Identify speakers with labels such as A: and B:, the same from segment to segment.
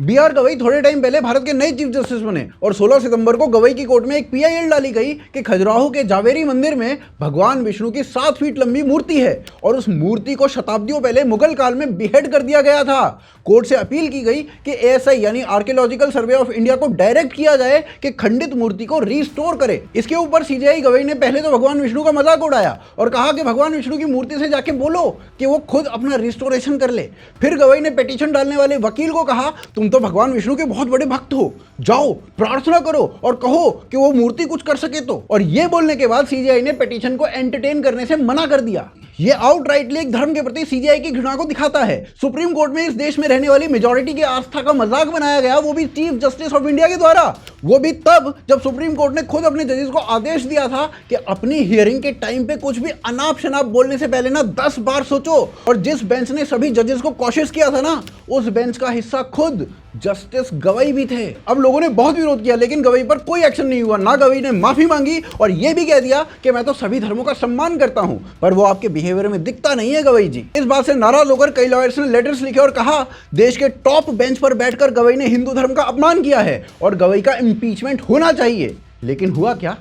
A: B are Gavai थोड़े time पहले भारत के नए चीफ जस्टिस बने और 16 सितंबर को गवई की कोर्ट में एक पीआईएल डाली गई कि खजुराहो के जावेरी मंदिर में भगवान विष्णु की 7 फीट लंबी मूर्ति है और उस मूर्ति को शताब्दियों पहले मुगल काल में बिहेड कर दिया गया था। कोर्ट से अपील की गई कि एएसआई यानी आर्कियोलॉजिकल सर्वे ऑफ इंडिया को डायरेक्ट किया जाए कि खंडित मूर्ति को रिस्टोर करे। इसके ऊपर सीजेआई गवई ने पहले तो भगवान विष्णु का मजाक उड़ाया और कहा कि भगवान विष्णु की मूर्ति से जाके बोलो कि वो खुद अपना रिस्टोरेशन कर ले। फिर गवई ने पिटीशन डालने वाले वकील को कहा, तुम तो भगवान विष्णु के बहुत बड़े भक्त हो, जाओ प्रार्थना करो और कहो कि वो मूर्ति कुछ कर सके तो। और ये बोलने के बाद सीजेआई ने पिटीशन को एंटरटेन करने से मना कर दिया। ये आउटराइटली एक धर्म के प्रति सीजेआई की घृणा को दिखाता है। सुप्रीम कोर्ट में इस देश में रहने वाली मेजॉरिटी की आस्था का मजाक बनाया गया, वो भी चीफ जस्टिस ऑफ इंडिया के द्वारा। वो भी तब जब सुप्रीम कोर्ट ने खुद अपने जजेस को आदेश दिया था कि अपनी हियरिंग के टाइम पे कुछ भी अनाप शनाप बोलने से पहले ना 10 बार सोचो। और जिस बेंच ने सभी जजेस को कॉशियस किया था ना, उस बेंच का हिस्सा खुद जस्टिस गवई भी थे। अब लोगों ने बहुत विरोध किया लेकिन गवई पर कोई एक्शन नहीं हुआ। ना गवई ने माफी मांगी और यह भी कह दिया कि मैं तो सभी धर्मों का सम्मान करता हूं, पर वो आपके बिहेवियर में दिखता नहीं है गवई जी। इस बात से नाराज होकर कई लॉयर्स ने लेटर्स लिखे और कहा देश के टॉप बेंच पर बैठकर गवई ने हिंदू धर्म का अपमान किया है और गवई का इंपीचमेंट होना चाहिए। लेकिन हुआ क्या?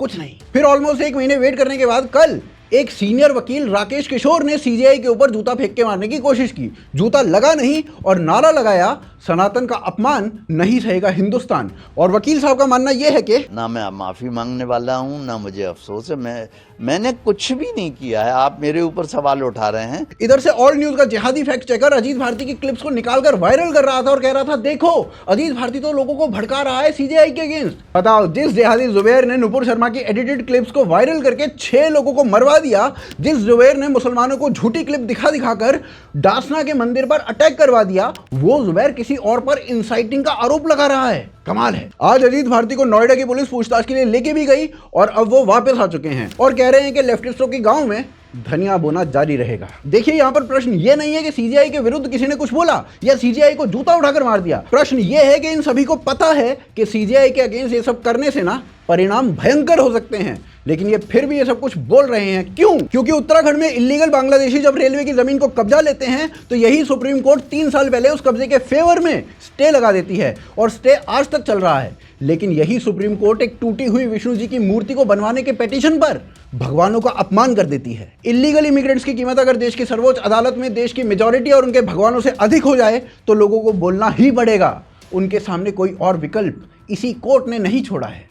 A: कुछ नहीं। फिर ऑलमोस्ट 1 महीने वेट करने के बाद कल एक सीनियर वकील राकेश किशोर ने सीजेआई के ऊपर जूता फेंक के मारने की कोशिश की। जूता लगा नहीं और नारा लगाया, सनातन का अपमान नहीं सहेगा हिंदुस्तान। और वकील साहब का मानना यह है कि
B: ना मैं माफ़ी मांगने वाला हूं, ना मुझे अफसोस है, मैंने कुछ भी नहीं किया है। आप मेरे ऊपर सवाल उठा रहे हैं।
A: इधर से ऑल न्यूज का जिहादी फैक्ट चेकर अजीत भारती की क्लिप्स को निकालकर वायरल कर रहा था और कह रहा था, देखो अजीत भारती तो लोगों को भड़का रहा है सीजेआई के अगेंस्ट। बताओ, जिस जिहादी जुबैर ने नुपुर शर्मा की एडिटेड क्लिप्स को वायरल करके 6 लोगों को मरवा दिया, जिस जुबैर ने मुसलमानों को झूठी क्लिप दिखा दिखाकर डासना के मंदिर पर अटैक करवा दिया, वो जुबैर किसी और पर इंसाइटिंग का आरोप लगा रहा है। कमाल है। आज अजीत भारती को नोएडा की पुलिस पूछताछ के लिए लेके भी गई और अब वो वापस आ चुके हैं और कह रहे हैं कि लेफ्टिस्टों के गांव में धनिया बोना जारी रहेगा। देखिए, यहाँ पर प्रश्न ये नहीं है कि सीजेआई के विरुद्ध किसी ने कुछ बोला या सीजेआई को जूता उठाकर मार दिया। प्रश्न ये है कि इन सभी को पता है कि सीजेआई के अगेंस्ट ये सब करने से ना परिणाम भयंकर हो सकते हैं, लेकिन ये फिर भी ये सब कुछ बोल रहे हैं। क्यों? क्योंकि उत्तराखंड में इलीगल बांग्लादेशी जब रेलवे की जमीन को कब्जा लेते हैं तो यही सुप्रीम कोर्ट 3 साल पहले उस कब्जे के फेवर में स्टे लगा देती है और स्टे आज तक चल रहा है। लेकिन यही सुप्रीम कोर्ट एक टूटी हुई विष्णु जी की मूर्ति को बनवाने के पिटीशन पर भगवानों का अपमान कर देती है। इलीगल इमिग्रेंट्स की कीमत अगर देश की सर्वोच्च अदालत में देश की मेजॉरिटी और उनके भगवानों से अधिक हो जाए तो लोगों को बोलना ही पड़ेगा। उनके सामने कोई और विकल्प इसी कोर्ट ने नहीं छोड़ा है।